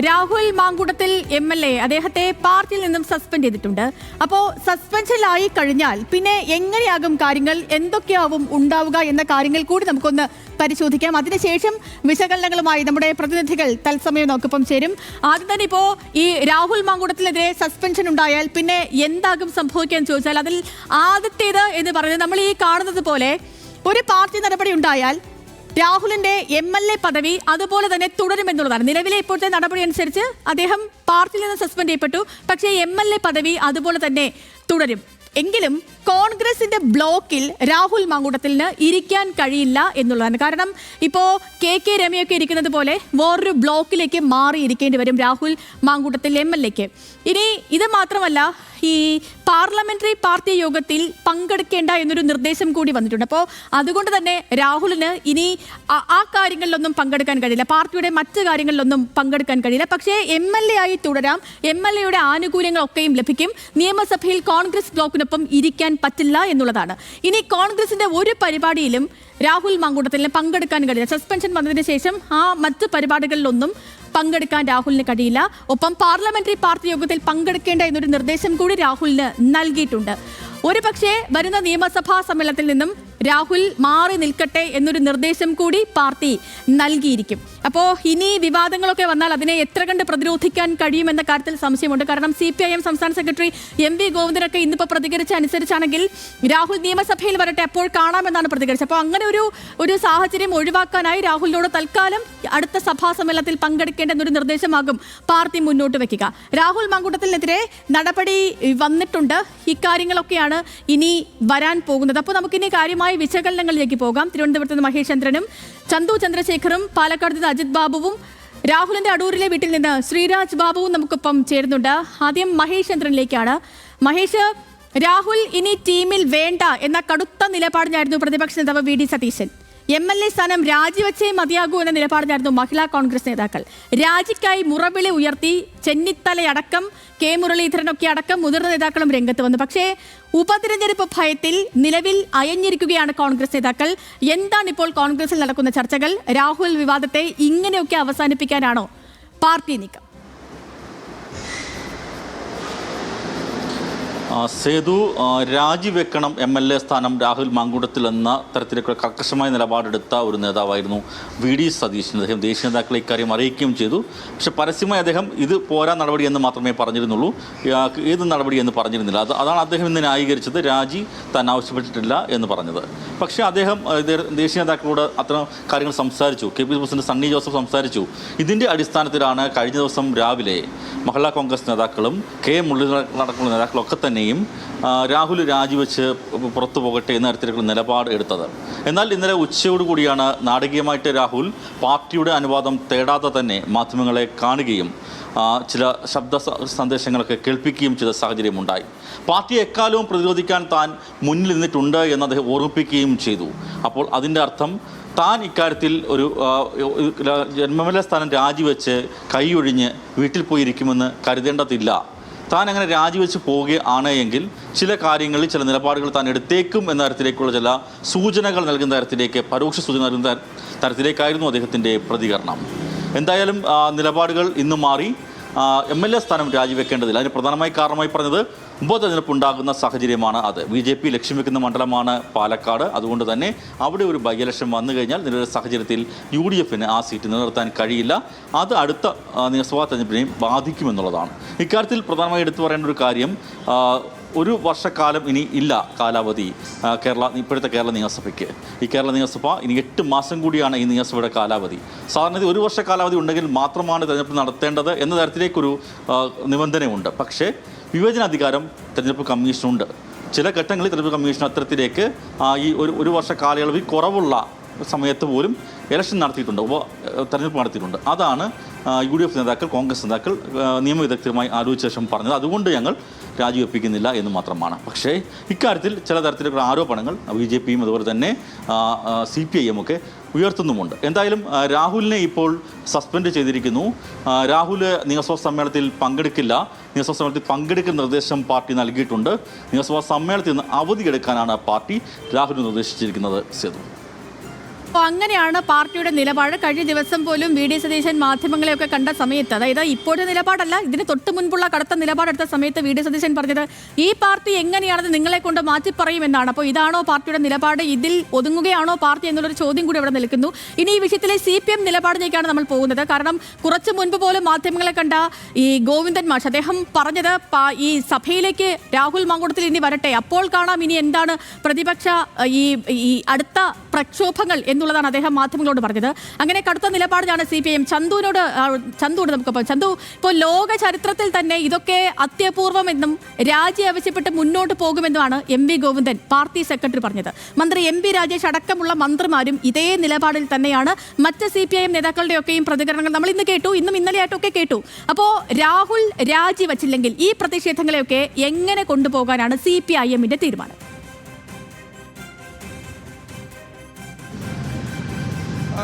Rahul Mamkootathil MLA അദ്ദേഹത്തെ പാർട്ടിയിൽ നിന്നും സസ്പെൻഡ് ചെയ്തിട്ടുണ്ട്. അപ്പോൾ സസ്പെൻഷനിലായി കഴിഞ്ഞാൽ പിന്നെ എങ്ങനെയാകും കാര്യങ്ങൾ, എന്തൊക്കെയാവും ഉണ്ടാവുക എന്ന കാര്യങ്ങൾ കൂടി നമുക്കൊന്ന് പരിശോധിക്കാം. അതിനുശേഷം വിശകലനങ്ങളുമായി നമ്മുടെ പ്രതിനിധികൾ തത്സമയം നമുക്കിപ്പം ചേരും. ആദ്യം തന്നെ ഇപ്പോൾ ഈ രാഹുൽ മാങ്കുടത്തിനെതിരെ സസ്പെൻഷൻ ഉണ്ടായാൽ പിന്നെ എന്താകും സംഭവിക്കാൻ ചോദിച്ചാൽ അതിൽ ആദ്യത്തേത് എന്ന് പറയുന്നത് നമ്മൾ ഈ കാണുന്നത് പോലെ ഒരു പാർട്ടി നടപടി ഉണ്ടായാൽ രാഹുലിന്റെ MLA പദവി അതുപോലെ തന്നെ തുടരുമെന്നുള്ളതാണ്. നിലവിലെ ഇപ്പോഴത്തെ നടപടി അനുസരിച്ച് അദ്ദേഹം പാർട്ടിയിൽ നിന്ന് സസ്പെൻഡ് ചെയ്യപ്പെട്ടു, പക്ഷേ MLA പദവി അതുപോലെ തന്നെ തുടരും. എങ്കിലും കോൺഗ്രസിന്റെ ബ്ലോക്കിൽ രാഹുൽ മാങ്കുടത്തിന് ഇരിക്കാൻ കഴിയില്ല എന്നുള്ളതാണ്. കാരണം ഇപ്പോൾ KK രമയൊക്കെ ഇരിക്കുന്നത് പോലെ വേറൊരു ബ്ലോക്കിലേക്ക് മാറിയിരിക്കേണ്ടി വരും രാഹുൽ മാങ്കുടത്തിൽ MLAക്ക്. ഇനി ഇത് മാത്രമല്ല, ഈ പാർലമെന്ററി പാർട്ടി യോഗത്തിൽ പങ്കെടുക്കേണ്ട എന്നൊരു നിർദ്ദേശം കൂടി വന്നിട്ടുണ്ട്. അപ്പോൾ അതുകൊണ്ട് തന്നെ രാഹുലിന് ഇനി ആ കാര്യങ്ങളിലൊന്നും പങ്കെടുക്കാൻ കഴിയില്ല, പാർട്ടിയുടെ മറ്റു കാര്യങ്ങളിലൊന്നും പങ്കെടുക്കാൻ കഴിയില്ല. പക്ഷേ MLA ആയി തുടരാം, MLAയുടെ ആനുകൂല്യങ്ങളൊക്കെയും ലഭിക്കും. നിയമസഭയിൽ കോൺഗ്രസ് ബ്ലോക്കിനൊപ്പം ഇരിക്കാൻ പറ്റില്ല എന്നുള്ളതാണ്. ഇനി കോൺഗ്രസിന്റെ ഒരു പരിപാടിയിലും രാഹുൽ മാങ്കുടത്തിന് പങ്കെടുക്കാൻ കഴിയില്ല. സസ്പെൻഷൻ വന്നതിന് ശേഷം ആ മറ്റ് പരിപാടികളിലൊന്നും പങ്കെടുക്കാൻ രാഹുലിന് കഴിയില്ല. ഒപ്പം പാർലമെന്ററി പാർട്ടി യോഗത്തിൽ പങ്കെടുക്കേണ്ട എന്നൊരു നിർദ്ദേശം കൂടി രാഹുലിന് നൽകിയിട്ടുണ്ട്. ഒരു പക്ഷേ വരുന്ന നിയമസഭാ സമ്മേളനത്തിൽ നിന്നും രാഹുൽ മാറി നിൽക്കട്ടെ എന്നൊരു നിർദ്ദേശം കൂടി പാർട്ടി നൽകിയിരിക്കും. അപ്പോൾ ഇനി വിവാദങ്ങളൊക്കെ വന്നാൽ അതിനെ എത്ര കണ്ട് പ്രതിരോധിക്കാൻ കഴിയുമെന്ന കാര്യത്തിൽ സംശയമുണ്ട്. കാരണം CPIM സംസ്ഥാന സെക്രട്ടറി MV ഗോവിന്ദനൊക്കെ ഇന്നിപ്പോൾ പ്രതികരിച്ച അനുസരിച്ചാണെങ്കിൽ രാഹുൽ നിയമസഭയിൽ വരട്ടെ, അപ്പോൾ കാണാമെന്നാണ് പ്രതികരിച്ചത്. അപ്പോൾ അങ്ങനെ ഒരു സാഹചര്യം ഒഴിവാക്കാനായി രാഹുലിനോട് തൽക്കാലം അടുത്ത സഭാ സമ്മേളനത്തിൽ പങ്കെടുക്കേണ്ട എന്നൊരു നിർദ്ദേശമാകും പാർട്ടി മുന്നോട്ട് വയ്ക്കുക. രാഹുൽ മാങ്കുടത്തിനെതിരെ നടപടി വന്നിട്ടുണ്ട്. ഇക്കാര്യങ്ങളൊക്കെയാണ് ഇനി വരാൻ പോകുന്നത്. അപ്പോൾ നമുക്കിനി കാര്യമായ വിശകലനങ്ങളിലേക്ക് പോകാം. തിരുവനന്തപുരത്ത് നിന്ന് മഹേഷ് ചന്ദ്രനും ചന്തു ചന്ദ്രശേഖറും, പാലക്കാട് നിന്ന് അജിത് ബാബുവും, രാഹുലിന്റെ അടൂരിലെ വീട്ടിൽ നിന്ന് ശ്രീരാജ് ബാബുവും നമുക്കൊപ്പം ചേരുന്നുണ്ട്. ആദ്യം മഹേഷ് ചന്ദ്രനിലേക്കാണ്. മഹേഷ്, രാഹുൽ ഇനി ടീമിൽ വേണ്ട എന്ന കടുത്ത നിലപാടിനായിരുന്നു പ്രതിപക്ഷ നേതാവ് VD സതീശൻ. MLA സ്ഥാനം രാജിവെച്ചേ മതിയാകൂ എന്ന നിലപാടിനായിരുന്നു മഹിളാ കോൺഗ്രസ് നേതാക്കൾ. രാജിക്കായി മുറവിളി ഉയർത്തി ചെന്നിത്തലയടക്കം K മുരളീധരനൊക്കെ അടക്കം മുതിർന്ന നേതാക്കളും രംഗത്ത് വന്നു. പക്ഷേ ഉപതിരഞ്ഞെടുപ്പ് ഭയത്തിൽ നിലവിൽ അയഞ്ഞിരിക്കുകയാണ് കോൺഗ്രസ് നേതാക്കൾ. എന്താണ് ഇപ്പോൾ കോൺഗ്രസിൽ നടക്കുന്ന ചർച്ചകൾ? രാഹുൽ വിവാദത്തെ ഇങ്ങനെയൊക്കെ അവസാനിപ്പിക്കാനാണോ പാർട്ടി നീക്കം? സേതു, രാജിവെക്കണം MLA സ്ഥാനം രാഹുൽ മാങ്കുടത്തിൽ എന്ന തരത്തിലേക്ക് കർക്കശമായ നിലപാടെടുത്ത ഒരു നേതാവായിരുന്നു VD സതീശൻ. അദ്ദേഹം ദേശീയ നേതാക്കളെ ഇക്കാര്യം അറിയിക്കുകയും ചെയ്തു. പക്ഷേ പരസ്യമായി അദ്ദേഹം ഇത് പോരാ നടപടി എന്ന് മാത്രമേ പറഞ്ഞിരുന്നുള്ളൂ, ഏത് നടപടി എന്ന് പറഞ്ഞിരുന്നില്ല. അതാണ് അദ്ദേഹം ഇന്ന് ന്യായീകരിച്ചത്, രാജി താൻ ആവശ്യപ്പെട്ടിട്ടില്ല എന്ന് പറഞ്ഞത്. പക്ഷേ അദ്ദേഹം ദേശീയ നേതാക്കളോട് അത്തരം കാര്യങ്ങൾ സംസാരിച്ചു. KPCC പ്രസിഡന്റ് സണ്ണി ജോസഫ് സംസാരിച്ചു. ഇതിൻ്റെ അടിസ്ഥാനത്തിലാണ് കഴിഞ്ഞ ദിവസം രാവിലെ മഹിളാ കോൺഗ്രസ് നേതാക്കളും K മുരളീധരനടക്കമുള്ള നേതാക്കളൊക്കെ തന്നെ രാഹുൽ രാജിവെച്ച് പുറത്തു പോകട്ടെ എന്ന തരത്തിലുള്ള നിലപാട് എടുത്തത്. എന്നാൽ ഇന്നലെ ഉച്ചയോടുകൂടിയാണ് നാടകീയമായിട്ട് രാഹുൽ പാർട്ടിയുടെ അനുവാദം തേടാതെ തന്നെ മാധ്യമങ്ങളെ കാണുകയും ചില ശബ്ദ സന്ദേശങ്ങളൊക്കെ കേൾപ്പിക്കുകയും ചെയ്ത സാഹചര്യമുണ്ടായി. പാർട്ടിയെ എക്കാലവും പ്രതിരോധിക്കാൻ താൻ മുന്നിൽ നിന്നിട്ടുണ്ട് എന്ന് അദ്ദേഹം ഓർമ്മിപ്പിക്കുകയും ചെയ്തു. അപ്പോൾ അതിൻ്റെ അർത്ഥം താൻ ഇക്കാര്യത്തിൽ ഒരു MLA സ്ഥാനം രാജിവെച്ച് കൈയൊഴിഞ്ഞ് വീട്ടിൽ പോയിരിക്കുമെന്ന് കരുതേണ്ടതില്ല. താൻ അങ്ങനെ രാജിവെച്ച് പോവുകയാണ് എങ്കിൽ ചില കാര്യങ്ങളിൽ ചില നിലപാടുകൾ താൻ എടുത്തേക്കും എന്ന തരത്തിലേക്കുള്ള ചില സൂചനകൾ നൽകുന്ന തരത്തിലേക്ക്, പരോക്ഷ സൂചന നൽകുന്ന തരത്തിലേക്കായിരുന്നു അദ്ദേഹത്തിൻ്റെ പ്രതികരണം. എന്തായാലും നിലപാടുകൾ ഇന്ന് മാറി. MLA സ്ഥാനം രാജിവെക്കേണ്ടതില്ല. അതിന് പ്രധാനമായി കാരണമായി പറഞ്ഞത് ഉപതെരഞ്ഞെടുപ്പ് ഉണ്ടാകുന്ന സാഹചര്യമാണ്. അത് BJP ലക്ഷ്യം വെക്കുന്ന മണ്ഡലമാണ് പാലക്കാട്. അതുകൊണ്ട് തന്നെ അവിടെ ഒരു ബൈ ഇലക്ഷൻ വന്നു കഴിഞ്ഞാൽ നിലവിലെ സാഹചര്യത്തിൽ UDFന് ആ സീറ്റ് നിലനിർത്താൻ കഴിയില്ല. അത് അടുത്ത നിയമസഭാ തെരഞ്ഞെടുപ്പിനെയും ബാധിക്കുമെന്നുള്ളതാണ്. ഇക്കാര്യത്തിൽ പ്രധാനമായി എടുത്തു പറയേണ്ട ഒരു കാര്യം, ഒരു വർഷക്കാലം ഇനി ഇല്ല കാലാവധി ഇപ്പോഴത്തെ കേരള നിയമസഭയ്ക്ക്. ഈ കേരള നിയമസഭ ഇനി 8 മാസം കൂടിയാണ് ഈ നിയമസഭയുടെ കാലാവധി. സാധാരണ ഒരു വർഷ കാലാവധി ഉണ്ടെങ്കിൽ മാത്രമാണ് തെരഞ്ഞെടുപ്പ് നടത്തേണ്ടത് എന്ന തരത്തിലേക്കൊരു നിബന്ധനയുണ്ട്. പക്ഷേ വിവേചനാധികാരം തെരഞ്ഞെടുപ്പ് കമ്മീഷനുണ്ട്. ചില ഘട്ടങ്ങളിൽ തെരഞ്ഞെടുപ്പ് കമ്മീഷൻ അത്തരത്തിലേക്ക് ഈ ഒരു വർഷ കാലയളവിൽ കുറവുള്ള സമയത്ത് പോലും ഇലക്ഷൻ നടത്തിയിട്ടുണ്ട്, തെരഞ്ഞെടുപ്പ് നടത്തിയിട്ടുണ്ട്. അതാണ് UDF നേതാക്കൾ, കോൺഗ്രസ് നേതാക്കൾ നിയമവിദഗ്ധരുമായി ആലോചിച്ച ശേഷം പറഞ്ഞത്. അതുകൊണ്ട് ഞങ്ങൾ രാജിവെപ്പിക്കുന്നില്ല എന്ന് മാത്രമാണ്. പക്ഷേ ഇക്കാര്യത്തിൽ ചില തരത്തിലുള്ള ആരോപണങ്ങൾ BJPയും അതുപോലെ തന്നെ CPIM ഒക്കെ ഉയർത്തുന്നുമുണ്ട്. എന്തായാലും രാഹുലിനെ ഇപ്പോൾ സസ്പെൻഡ് ചെയ്തിരിക്കുന്നു. രാഹുൽ നിയമസഭാ സമ്മേളനത്തിൽ പങ്കെടുക്കില്ല. നിയമസഭാ സമ്മേളനത്തിൽ പങ്കെടുക്കുന്ന നിർദ്ദേശം പാർട്ടി നൽകിയിട്ടുണ്ട്. നിയമസഭാ സമ്മേളനത്തിൽ നിന്ന് അവധിയെടുക്കാനാണ് പാർട്ടി രാഹുലിന് നിർദ്ദേശിച്ചിരിക്കുന്നത്. സേതു. അപ്പോൾ അങ്ങനെയാണ് പാർട്ടിയുടെ നിലപാട്. കഴിഞ്ഞ ദിവസം പോലും വി.ഡി. സതീശൻ മാധ്യമങ്ങളെയൊക്കെ കണ്ട സമയത്ത്, അതായത് ഇപ്പോഴത്തെ നിലപാടല്ല, ഇതിന് തൊട്ട് മുൻപുള്ള കടുത്ത നിലപാടെടുത്ത സമയത്ത് വി.ഡി. സതീശൻ പറഞ്ഞത് ഈ പാർട്ടി എങ്ങനെയാണെന്ന് നിങ്ങളെ കൊണ്ട് മാറ്റി പറയുമെന്നാണ്. അപ്പോൾ ഇതാണോ പാർട്ടിയുടെ നിലപാട്? ഇതിൽ ഒതുങ്ങുകയാണോ പാർട്ടി എന്നുള്ളൊരു ചോദ്യം കൂടി അവിടെ നിൽക്കുന്നു. ഇനി ഈ വിഷയത്തിലെ CPM നിലപാടിലേക്കാണ് നമ്മൾ പോകുന്നത്. കാരണം കുറച്ച് മുൻപ് പോലും മാധ്യമങ്ങളെ കണ്ട ഈ ഗോവിന്ദൻ മാഷ് അദ്ദേഹം പറഞ്ഞത് ഈ സഭയിലേക്ക് രാഹുൽ മാങ്കൂട്ടത്തിൽ ഇനി വരട്ടെ, അപ്പോൾ കാണാം ഇനി എന്താണ് പ്രതിപക്ഷ ഈ അടുത്ത പ്രക്ഷോഭങ്ങൾ എന്നുള്ളതാണ് അദ്ദേഹം മാധ്യമങ്ങളോട് പറഞ്ഞത്. അങ്ങനെ കടുത്ത നിലപാടിലാണ് CPM. ചന്തുവിനോട് നമുക്കപ്പോൾ ചന്തു, ഇപ്പോൾ ലോക ചരിത്രത്തിൽ തന്നെ ഇതൊക്കെ അത്യപൂർവമെന്നും രാജി ആവശ്യപ്പെട്ട് മുന്നോട്ട് പോകുമെന്നുമാണ് MV ഗോവിന്ദൻ പാർട്ടി സെക്രട്ടറി പറഞ്ഞത്. മന്ത്രി MB രാജേഷ് അടക്കമുള്ള മന്ത്രിമാരും ഇതേ നിലപാടിൽ തന്നെയാണ്. മറ്റ് CPIM നേതാക്കളുടെയൊക്കെയും പ്രതികരണങ്ങൾ നമ്മൾ ഇന്ന് കേട്ടു, ഇന്നും ഇന്നലെയായിട്ടൊക്കെ കേട്ടു. അപ്പോൾ രാഹുൽ രാജി വച്ചില്ലെങ്കിൽ ഈ പ്രതിഷേധങ്ങളെയൊക്കെ എങ്ങനെ കൊണ്ടുപോകാനാണ് CPIM-ന്റെ തീരുമാനം?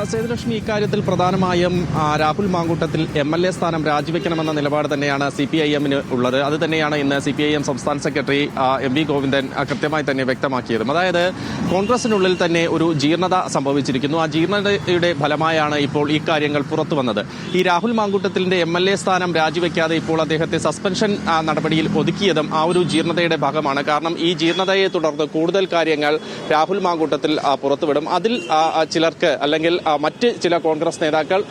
സേതുലക്ഷ്മി, ഇക്കാര്യത്തിൽ പ്രധാനമായും രാഹുൽ മാങ്കൂട്ടത്തിൽ MLA സ്ഥാനം രാജിവെക്കണമെന്ന നിലപാട് തന്നെയാണ് CPIM-ന് ഉള്ളത്. അത് തന്നെയാണ് ഇന്ന് CPIM സംസ്ഥാന സെക്രട്ടറി MV ഗോവിന്ദൻ കൃത്യമായി തന്നെ വ്യക്തമാക്കിയതും. അതായത് കോൺഗ്രസിനുള്ളിൽ തന്നെ ഒരു ജീർണത സംഭവിച്ചിരിക്കുന്നു. ആ ജീർണതയുടെ ഫലമായാണ് ഇപ്പോൾ ഈ കാര്യങ്ങൾ പുറത്തു വന്നത്. ഈ രാഹുൽ മാങ്കൂട്ടത്തിന്റെ MLA സ്ഥാനം രാജിവെക്കാതെ ഇപ്പോൾ അദ്ദേഹത്തെ സസ്പെൻഷൻ നടപടിയിൽ ഒതുക്കിയതും ആ ഒരു ജീർണതയുടെ ഭാഗമാണ്. കാരണം ഈ ജീർണതയെ തുടർന്ന് കൂടുതൽ കാര്യങ്ങൾ രാഹുൽ മാങ്കൂട്ടത്തിൽ പുറത്തുവിടും. അതിൽ ചിലർക്ക് അല്ലെങ്കിൽ മറ്റ് ചില കോൺഗ്രസ് നേതാക്കൾ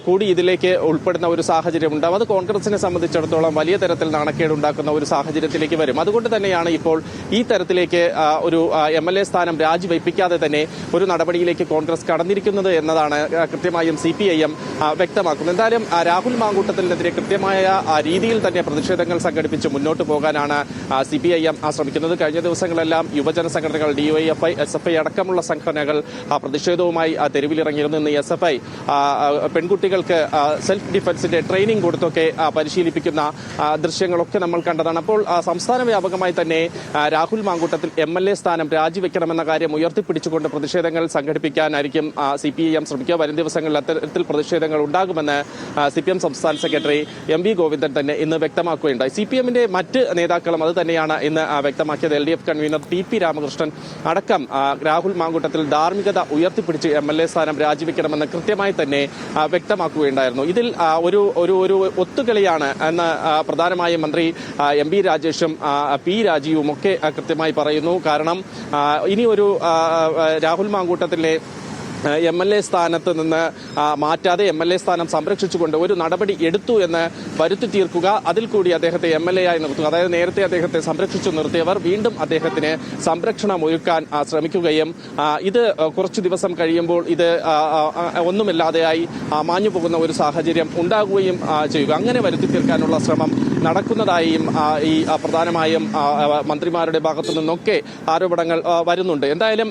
കൂടി ഇതിലേക്ക് ഉൾപ്പെടുന്ന ഒരു സാഹചര്യം ഉണ്ടാവും. അത് കോൺഗ്രസിനെ സംബന്ധിച്ചിടത്തോളം വലിയ തരത്തിൽ നാണക്കേടുണ്ടാക്കുന്ന ഒരു സാഹചര്യത്തിലേക്ക് വരും. അതുകൊണ്ട് തന്നെയാണ് ഇപ്പോൾ ഈ തരത്തിലേക്ക് ഒരു MLA സ്ഥാനം രാജിവെപ്പിക്കാതെ തന്നെ ഒരു നടപടിയിലേക്ക് കോൺഗ്രസ് കടന്നിരിക്കുന്നത് എന്നതാണ് കൃത്യമായും CPIM വ്യക്തമാക്കുന്നത്. എന്തായാലും രാഹുൽ മാങ്കൂട്ടത്തിനെതിരെ കൃത്യമായ രീതിയിൽ തന്നെ പ്രതിഷേധങ്ങൾ സംഘടിപ്പിച്ച് മുന്നോട്ട് പോകാനാണ് CPIM ശ്രമിക്കുന്നത്. കഴിഞ്ഞ ദിവസങ്ങളെല്ലാം യുവജന സംഘടനകൾ DYFI, SFI അടക്കമുള്ള സംഘടനകൾ പ്രതിഷേധവുമായി തെരുവിലിറങ്ങിയിരുന്നു. ഇന്ന് SFI പെൺകുട്ടികൾക്ക് സെൽഫ് ഡിഫൻസിന്റെ ട്രെയിനിങ് കൊടുത്തൊക്കെ പരിശീലിപ്പിക്കുന്ന ദൃശ്യങ്ങളൊക്കെ നമ്മൾ കണ്ടതാണ്. അപ്പോൾ സംസ്ഥാന വ്യാപകമായി തന്നെ രാഹുൽ മാങ്കൂട്ടത്തിൽ MLA സ്ഥാനം രാജിവെക്കണമെന്ന കാര്യം ഉയർത്തിപ്പിടിച്ചുകൊണ്ട് പ്രതിഷേധങ്ങൾ സംഘടിപ്പിക്കാനായിരിക്കും CPIM ശ്രമിക്കുക. വരും ദിവസങ്ങളിൽ അത്തരത്തിൽ പ്രതിഷേധങ്ങൾ ഉണ്ടാകുമെന്ന് CPM സംസ്ഥാന സെക്രട്ടറി MV ഗോവിന്ദൻ തന്നെ ഇന്ന് വ്യക്തമാക്കുകയുണ്ടായി. CPM-ന്റെ മറ്റ് നേതാക്കളും അത് തന്നെയാണ് ഇന്ന് വ്യക്തമാക്കിയത്. LDF കൺവീനർ TP രാമകൃഷ്ണൻ അടക്കം രാഹുൽ മാങ്കൂട്ടത്തിൽ ധാർമ്മികത ഉയർത്തിപ്പിടിച്ച് MLA സ്ഥാനം രാജിവെക്കണമെന്ന് കൃത്യമായി തന്നെ വ്യക്തമാക്കുകയുണ്ടായിരുന്നു. ഇതിൽ ഒരു ഒത്തുകളിയാണ് എന്ന് പ്രധാനമായും മന്ത്രി MB രാജേഷും P രാജീവും ഒക്കെ കൃത്യമായി പറയുന്നു. കാരണം ഇനി ഒരു രാഹുൽ മാങ്കൂട്ടത്തിലെ MLA സ്ഥാനത്ത് നിന്ന് മാറ്റാതെ MLA സ്ഥാനം സംരക്ഷിച്ചുകൊണ്ട് ഒരു നടപടി എടുത്തു എന്ന് വരുത്തി തീർക്കുക, അതിൽ കൂടി അദ്ദേഹത്തെ MLA ആയി നിർത്തുക. അതായത് നേരത്തെ അദ്ദേഹത്തെ സംരക്ഷിച്ചു നിർത്തിയവർ വീണ്ടും അദ്ദേഹത്തിന് സംരക്ഷണം ഒരുക്കാൻ ശ്രമിക്കുകയും ഇത് കുറച്ചു ദിവസം കഴിയുമ്പോൾ ഇത് ഒന്നുമില്ലാതെയായി മാഞ്ഞു പോകുന്ന ഒരു സാഹചര്യം ഉണ്ടാകുകയും ചെയ്യുക. അങ്ങനെ വരുത്തി തീർക്കാനുള്ള ശ്രമം നടക്കുന്നതായും ഈ പ്രധാനമായും മന്ത്രിമാരുടെ ഭാഗത്തു നിന്നൊക്കെ ആരോപണങ്ങൾ വരുന്നുണ്ട്. എന്തായാലും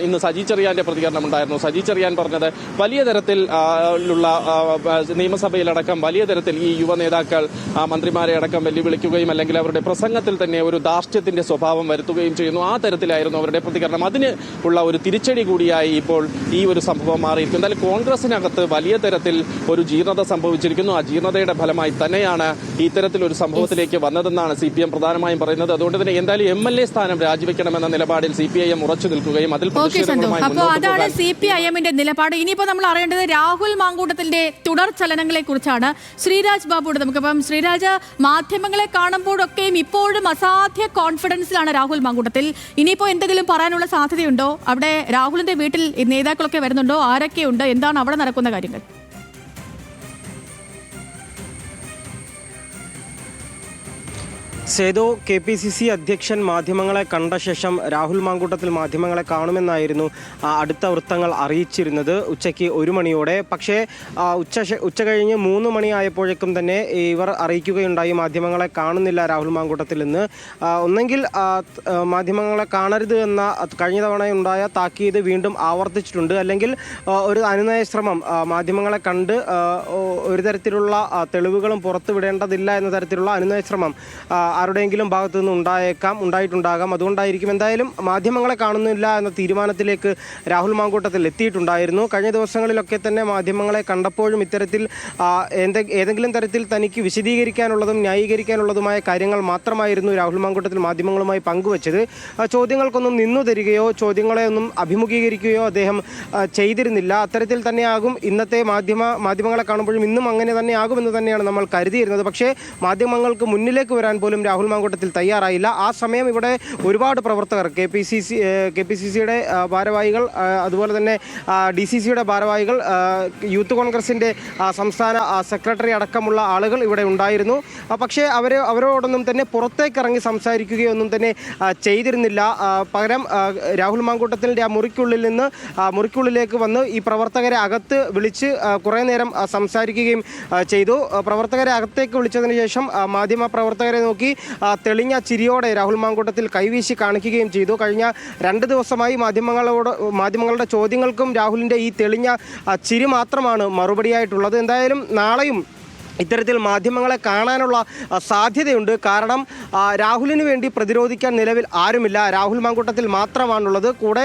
ഇന്ന് സജി ചെറിയാന്റെ പ്രതികരണം ഉണ്ടായിരുന്നു. സജി ചെറിയാൻ പറഞ്ഞത് വലിയ തരത്തിൽ ഉള്ള നിയമസഭയിലടക്കം വലിയ തരത്തിൽ ഈ യുവ നേതാക്കൾ മന്ത്രിമാരെ അടക്കം വെല്ലുവിളിക്കുകയും അല്ലെങ്കിൽ അവരുടെ പ്രസംഗത്തിൽ തന്നെ ഒരു ധാർഷ്ട്യത്തിന്റെ സ്വഭാവം വരുത്തുകയും ചെയ്യുന്നു. ആ തരത്തിലായിരുന്നു അവരുടെ പ്രതികരണം. അതിന് ഉള്ള ഒരു തിരിച്ചടി കൂടിയായി ഇപ്പോൾ ഈ ഒരു സംഭവം മാറിയിരിക്കും. എന്തായാലും കോൺഗ്രസിനകത്ത് വലിയ തരത്തിൽ ഒരു ജീർണത സംഭവിച്ചിരിക്കുന്നു. ആ ജീർണതയുടെ ഫലമായി തന്നെയാണ് ഇത്തരത്തിലൊരു സംഭവത്തിലേക്ക് വന്നതെന്നാണ് CPM പ്രധാനമായും പറയുന്നത്. അതുകൊണ്ട് തന്നെ എന്തായാലും MLA സ്ഥാനം രാജിവെക്കണമെന്ന നിലപാടിൽ CPIM ഉറച്ചു നിൽക്കുകയും അതിൽ അതാണ് CPIM-ന്റെ നിലപാട്. ഇനിയിപ്പോ നമ്മൾ അറിയേണ്ടത് രാഹുൽ മാങ്കൂട്ടത്തിന്റെ തുടർ ചലനങ്ങളെ കുറിച്ചാണ്. ശ്രീരാജ് ബാബുയോട് നമുക്കിപ്പം ശ്രീരാജ്, മാധ്യമങ്ങളെ കാണുമ്പോഴൊക്കെയും ഇപ്പോഴും അസാധ്യ കോൺഫിഡൻസിലാണ് രാഹുൽ മാങ്കൂട്ടത്തിൽ. ഇനിയിപ്പോ എന്തെങ്കിലും പറയാനുള്ള സാധ്യതയുണ്ടോ? അവിടെ രാഹുലിന്റെ വീട്ടിൽ നേതാക്കളൊക്കെ വരുന്നുണ്ടോ? ആരൊക്കെയുണ്ട്? എന്താണ് അവിടെ നടക്കുന്ന കാര്യങ്ങൾ? സേതു, KPCC അധ്യക്ഷൻ മാധ്യമങ്ങളെ കണ്ട ശേഷം രാഹുൽ മാങ്കൂട്ടത്തിൽ മാധ്യമങ്ങളെ കാണുമെന്നായിരുന്നു അടുത്ത വൃത്തങ്ങൾ അറിയിച്ചിരുന്നത് ഉച്ചയ്ക്ക് 1 മണിയോടെ. പക്ഷേ ഉച്ച കഴിഞ്ഞ് 3 മണിയായപ്പോഴേക്കും തന്നെ ഇവർ അറിയിക്കുകയുണ്ടായി മാധ്യമങ്ങളെ കാണുന്നില്ല രാഹുൽ മാങ്കൂട്ടത്തിൽ എന്ന്. ഒന്നെങ്കിൽ മാധ്യമങ്ങളെ കാണരുത് എന്ന കഴിഞ്ഞ തവണയുണ്ടായ താക്കീത് വീണ്ടും ആവർത്തിച്ചിട്ടുണ്ട്, അല്ലെങ്കിൽ ഒരു അനുനയ ശ്രമം മാധ്യമങ്ങളെ കണ്ട് ഒരു തരത്തിലുള്ള തെളിവുകളും പുറത്തുവിടേണ്ടതില്ല എന്ന തരത്തിലുള്ള അനുനയ ശ്രമം ആരുടെയെങ്കിലും ഭാഗത്തു നിന്ന് ഉണ്ടായിട്ടുണ്ടാകാം. അതുകൊണ്ടായിരിക്കും എന്തായാലും മാധ്യമങ്ങളെ കാണുന്നില്ല എന്ന തീരുമാനത്തിലേക്ക് രാഹുൽ മാങ്കൂട്ടത്തിൽ എത്തിയിട്ടുണ്ടായിരുന്നു. കഴിഞ്ഞ ദിവസങ്ങളിലൊക്കെ തന്നെ മാധ്യമങ്ങളെ കണ്ടപ്പോഴും ഇത്തരത്തിൽ ഏതെങ്കിലും തരത്തിൽ തനിക്ക് വിശദീകരിക്കാനുള്ളതും ന്യായീകരിക്കാനുള്ളതുമായ കാര്യങ്ങൾ മാത്രമായിരുന്നു രാഹുൽ മാങ്കൂട്ടത്തിൽ മാധ്യമങ്ങളുമായി പങ്കുവച്ചത്. ചോദ്യങ്ങൾക്കൊന്നും നിന്നു തരികയോ ചോദ്യങ്ങളെ ഒന്നും അഭിമുഖീകരിക്കുകയോ അദ്ദേഹം ചെയ്തിരുന്നില്ല. അത്തരത്തിൽ തന്നെയാകും ഇന്നത്തെ മാധ്യമങ്ങളെ കാണുമ്പോഴും ഇന്നും അങ്ങനെ തന്നെയാകുമെന്ന് തന്നെയാണ് നമ്മൾ കരുതിയിരുന്നത്. പക്ഷേ മാധ്യമങ്ങൾക്ക് മുന്നിലേക്ക് വരാൻ പോലും രാഹുൽ മാങ്കൂട്ടത്തിൽ തയ്യാറായില്ല. ആ സമയം ഇവിടെ ഒരുപാട് പ്രവർത്തകർ KPCCയുടെ ഭാരവാഹികൾ, അതുപോലെ തന്നെ DCCയുടെ ഭാരവാഹികൾ, യൂത്ത് കോൺഗ്രസിൻ്റെ സംസ്ഥാന സെക്രട്ടറി അടക്കമുള്ള ആളുകൾ ഇവിടെ ഉണ്ടായിരുന്നു. പക്ഷേ അവരോടൊന്നും തന്നെ പുറത്തേക്കിറങ്ങി സംസാരിക്കുകയൊന്നും തന്നെ ചെയ്തിരുന്നില്ല. പകരം രാഹുൽ മാങ്കൂട്ടത്തിൻ്റെ ആ മുറിക്കുള്ളിലേക്ക് വന്ന് ഈ പ്രവർത്തകരെ അകത്ത് വിളിച്ച് കുറേ നേരം സംസാരിക്കുകയും ചെയ്തു. പ്രവർത്തകരെ അകത്തേക്ക് വിളിച്ചതിന് ശേഷം മാധ്യമ പ്രവർത്തകരെ നോക്കി തെളിഞ്ഞ ചിരിയോടെ രാഹുൽ മാങ്കൂട്ടത്തിൽ കൈവീശി കാണിക്കുകയും ചെയ്തു. കഴിഞ്ഞ 2 ദിവസമായി മാധ്യമങ്ങളുടെ ചോദ്യങ്ങൾക്കും രാഹുലിൻ്റെ ഈ തെളിഞ്ഞ ചിരി മാത്രമാണ് മറുപടിയായിട്ടുള്ളത്. എന്തായാലും നാളെയും ഇത്തരത്തിൽ മാധ്യമങ്ങളെ കാണാനുള്ള സാധ്യതയുണ്ട്. കാരണം രാഹുലിന് വേണ്ടി പ്രതിരോധിക്കാൻ നിലവിൽ ആരുമില്ല. രാഹുൽ മാങ്കൂട്ടത്തിൽ മാത്രമാണുള്ളത്. കൂടെ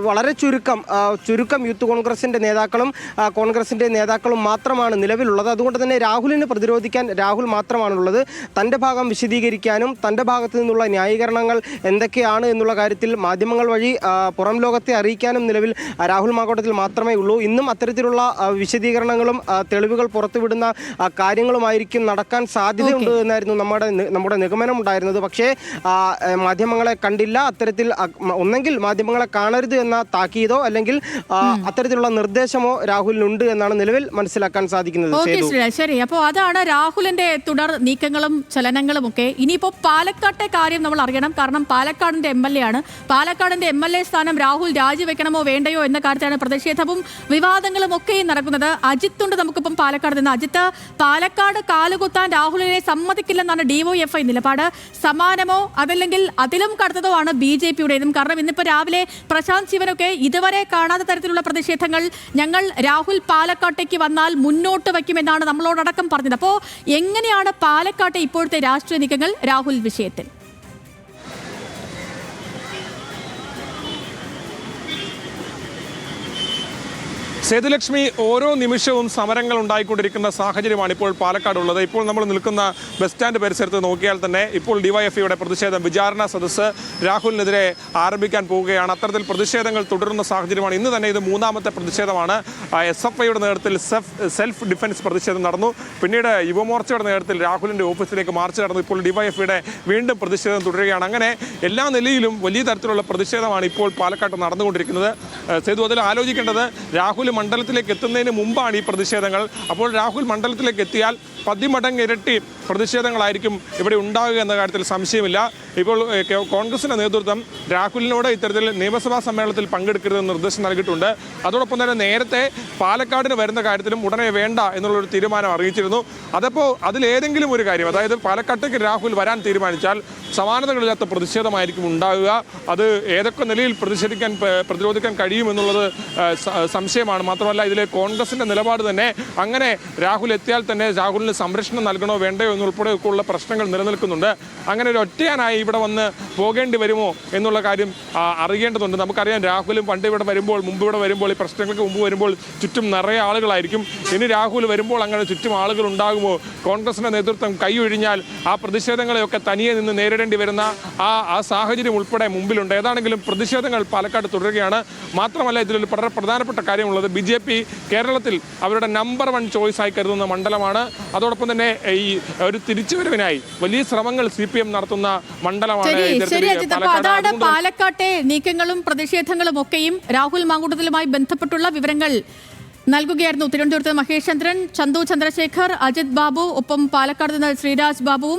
വളരെ ചുരുക്കം യൂത്ത് കോൺഗ്രസിൻ്റെ നേതാക്കളും മാത്രമാണ് നിലവിലുള്ളത്. അതുകൊണ്ട് തന്നെ രാഹുലിന് പ്രതിരോധിക്കാൻ രാഹുൽ മാത്രമാണുള്ളത്. തൻ്റെ ഭാഗം വിശദീകരിക്കാനും തൻ്റെ ഭാഗത്തു നിന്നുള്ള ന്യായീകരണങ്ങൾ എന്തൊക്കെയാണ് എന്നുള്ള കാര്യത്തിൽ മാധ്യമങ്ങൾ വഴി പുറം ലോകത്തെ അറിയിക്കാനും നിലവിൽ രാഹുൽ മാങ്കൂട്ടത്തിൽ മാത്രമേ ഉള്ളൂ. ഇന്നും അത്തരത്തിലുള്ള വിശദീകരണങ്ങളും തെളിവുകൾ പുറത്തുവിടുന്ന കാര്യങ്ങളുമായിരിക്കും നടക്കാൻ സാധ്യതയുണ്ട് എന്നായിരുന്നു നമ്മുടെ നിഗമനം ഉണ്ടായിരുന്നത്. പക്ഷേ മാധ്യമങ്ങളെ കണ്ടില്ല. അത്തരത്തിൽ ഒന്നെങ്കിൽ മാധ്യമങ്ങളെ കാണരുത് എന്ന താക്കീതോ അല്ലെങ്കിൽ അത്തരത്തിലുള്ള നിർദ്ദേശമോ രാഹുലിനുണ്ട് എന്നാണ് നിലവിൽ മനസ്സിലാക്കാൻ സാധിക്കുന്നത്. ശരി, അപ്പോൾ അതാണ് രാഹുലിന്റെ തുടർ നീക്കങ്ങളും ചലനങ്ങളും ഒക്കെ. ഇനിയിപ്പോ പാലക്കാട്ടെ കാര്യം നമ്മൾ അറിയണം. കാരണം പാലക്കാടിന്റെ MLA ആണ്. പാലക്കാടിന്റെ MLA സ്ഥാനം രാഹുൽ രാജിവെക്കണമോ വേണ്ടയോ എന്ന കാര്യത്തിലാണ് പ്രതിഷേധവും വിവാദങ്ങളും ഒക്കെയും നടക്കുന്നത്. അജിത്തുണ്ട് നമുക്കിപ്പം പാലക്കാട് നിന്ന്. അജിത്ത്, പാലക്കാട് കാലുകുത്താൻ രാഹുലിനെ സമ്മതിക്കില്ലെന്നാണ് DYFI നിലപാട്. സമാനമോ അതല്ലെങ്കിൽ അതിലും കടുത്തതോ ആണ് BJPയുടേതും. കാരണം ഇന്നിപ്പോൾ രാവിലെ പ്രശാന്ത് ശിവനൊക്കെ ഇതുവരെ കാണാത്ത തരത്തിലുള്ള പ്രതിഷേധങ്ങൾ ഞങ്ങൾ രാഹുൽ പാലക്കാട്ടേക്ക് വന്നാൽ മുന്നോട്ട് വയ്ക്കുമെന്നാണ് നമ്മളോടക്കം പറഞ്ഞത്. അപ്പോൾ എങ്ങനെയാണ് പാലക്കാട്ടെ ഇപ്പോഴത്തെ രാഷ്ട്രീയ നീക്കങ്ങൾ രാഹുൽ വിഷയത്തിൽ? സേതുലക്ഷ്മി, ഓരോ നിമിഷവും സമരങ്ങൾ ഉണ്ടായിക്കൊണ്ടിരിക്കുന്ന സാഹചര്യമാണ് ഇപ്പോൾ പാലക്കാടുള്ളത്. ഇപ്പോൾ നമ്മൾ നിൽക്കുന്ന ബസ് സ്റ്റാൻഡ് പരിസരത്ത് നോക്കിയാൽ തന്നെ ഇപ്പോൾ DYFIയുടെ പ്രതിഷേധം, വിചാരണ സദസ്സ് രാഹുലിനെതിരെ ആരംഭിക്കാൻ പോവുകയാണ്. അത്തരത്തിൽ പ്രതിഷേധങ്ങൾ തുടരുന്ന സാഹചര്യമാണ്. ഇന്ന് തന്നെ ഇത് 3ാമത്തെ പ്രതിഷേധമാണ്. SFIയുടെ നേതൃത്വത്തിൽ സെൽഫ് ഡിഫൻസ് പ്രതിഷേധം നടന്നു. പിന്നീട് യുവമോർച്ചയുടെ നേതൃത്വത്തിൽ രാഹുലിൻ്റെ ഓഫീസിലേക്ക് മാർച്ച് നടന്നു. ഇപ്പോൾ DYFIയുടെ വീണ്ടും പ്രതിഷേധം തുടരുകയാണ്. അങ്ങനെ എല്ലാ നിലയിലും വലിയ തരത്തിലുള്ള പ്രതിഷേധമാണ് ഇപ്പോൾ പാലക്കാട്ട് നടന്നുകൊണ്ടിരിക്കുന്നത്. സേതു, അതിൽ ആലോചിക്കേണ്ടത് രാഹുൽ മണ്ഡലത്തിലേക്ക് എത്തുന്നതിന് മുമ്പാണ് ഈ പ്രതിഷേധങ്ങൾ. അപ്പോൾ രാഹുൽ മണ്ഡലത്തിലേക്ക് എത്തിയാൽ 10 മടങ്ങ് ഇരട്ടി പ്രതിഷേധങ്ങളായിരിക്കും ഇവിടെ ഉണ്ടാകുക എന്ന കാര്യത്തിൽ സംശയമില്ല. ഇപ്പോൾ കോൺഗ്രസിൻ്റെ നേതൃത്വം രാഹുലിനോട് ഇത്തരത്തിൽ നിയമസഭാ സമ്മേളനത്തിൽ പങ്കെടുക്കരുതെന്ന് നിർദ്ദേശം നൽകിയിട്ടുണ്ട്. അതോടൊപ്പം തന്നെ നേരത്തെ പാലക്കാടിന് വരുന്ന കാര്യത്തിലും ഉടനെ വേണ്ട എന്നുള്ളൊരു തീരുമാനം അറിയിച്ചിരുന്നു. അതപ്പോൾ അതിലേതെങ്കിലും ഒരു കാര്യം, അതായത് പാലക്കാട്ടേക്ക് രാഹുൽ വരാൻ തീരുമാനിച്ചാൽ സമാനതകളില്ലാത്ത പ്രതിഷേധമായിരിക്കും ഉണ്ടാകുക. അത് ഏതൊക്കെ നിലയിൽ പ്രതിരോധിക്കാൻ കഴിയുമെന്നുള്ളത് സംശയമാണ്. മാത്രമല്ല ഇതിലെ കോൺഗ്രസിൻ്റെ നിലപാട് തന്നെ അങ്ങനെ രാഹുൽ എത്തിയാൽ തന്നെ രാഹുലിന് സംരക്ഷണം നൽകണോ വേണ്ടയോ എന്നുൾപ്പെടെയൊക്കെയുള്ള പ്രശ്നങ്ങൾ നിലനിൽക്കുന്നുണ്ട്. അങ്ങനെ ഒരു ഒറ്റയാനായി ഇവിടെ വന്ന് പോകേണ്ടി വരുമോ എന്നുള്ള കാര്യം അറിയേണ്ടതുണ്ട്. നമുക്കറിയാം, രാഹുലും മുമ്പ് ഇവിടെ വരുമ്പോൾ ഈ പ്രശ്നങ്ങൾക്ക് മുമ്പ് വരുമ്പോൾ ചുറ്റും നിറയെ ആളുകളായിരിക്കും. ഇനി രാഹുൽ വരുമ്പോൾ അങ്ങനെ ചുറ്റും ആളുകൾ ഉണ്ടാകുമോ? കോൺഗ്രസിൻ്റെ നേതൃത്വം കൈയൊഴിഞ്ഞാൽ ആ പ്രതിഷേധങ്ങളെയൊക്കെ തനിയെ നിന്ന് നേരിടേണ്ടി വരുന്ന ആ സാഹചര്യം ഉൾപ്പെടെ മുമ്പിലുണ്ട്. ഏതാണെങ്കിലും പ്രതിഷേധങ്ങൾ പാലക്കാട് തുടരുകയാണ്. മാത്രമല്ല, ഇതിലൊരു വളരെ പ്രധാനപ്പെട്ട കാര്യമുള്ളത്, BJP കേരളത്തിൽ അവരുടെ നമ്പർ 1 ചോയ്സായി കരുതുന്ന മണ്ഡലമാണ്. അതോടൊപ്പം തന്നെ ഈ ഒരു തിരിച്ചുവരവിനായി വലിയ ശ്രമങ്ങൾ CPM നടത്തുന്ന മണ്ഡലമാണ്. അതാണ് പാലക്കാട്ടെ നീക്കങ്ങളും പ്രതിഷേധങ്ങളും ഒക്കെയും. രാഹുൽ മാങ്കൂട്ടത്തിലുമായി ബന്ധപ്പെട്ടുള്ള വിവരങ്ങൾ നൽകുകയായിരുന്നു തിരുവനന്തപുരത്ത് മഹേഷ് ചന്ദ്രൻ, ചന്തു ചന്ദ്രശേഖർ, അജിത് ബാബു, ഒപ്പം പാലക്കാട് നിന്ന് ശ്രീരാജ് ബാബുവും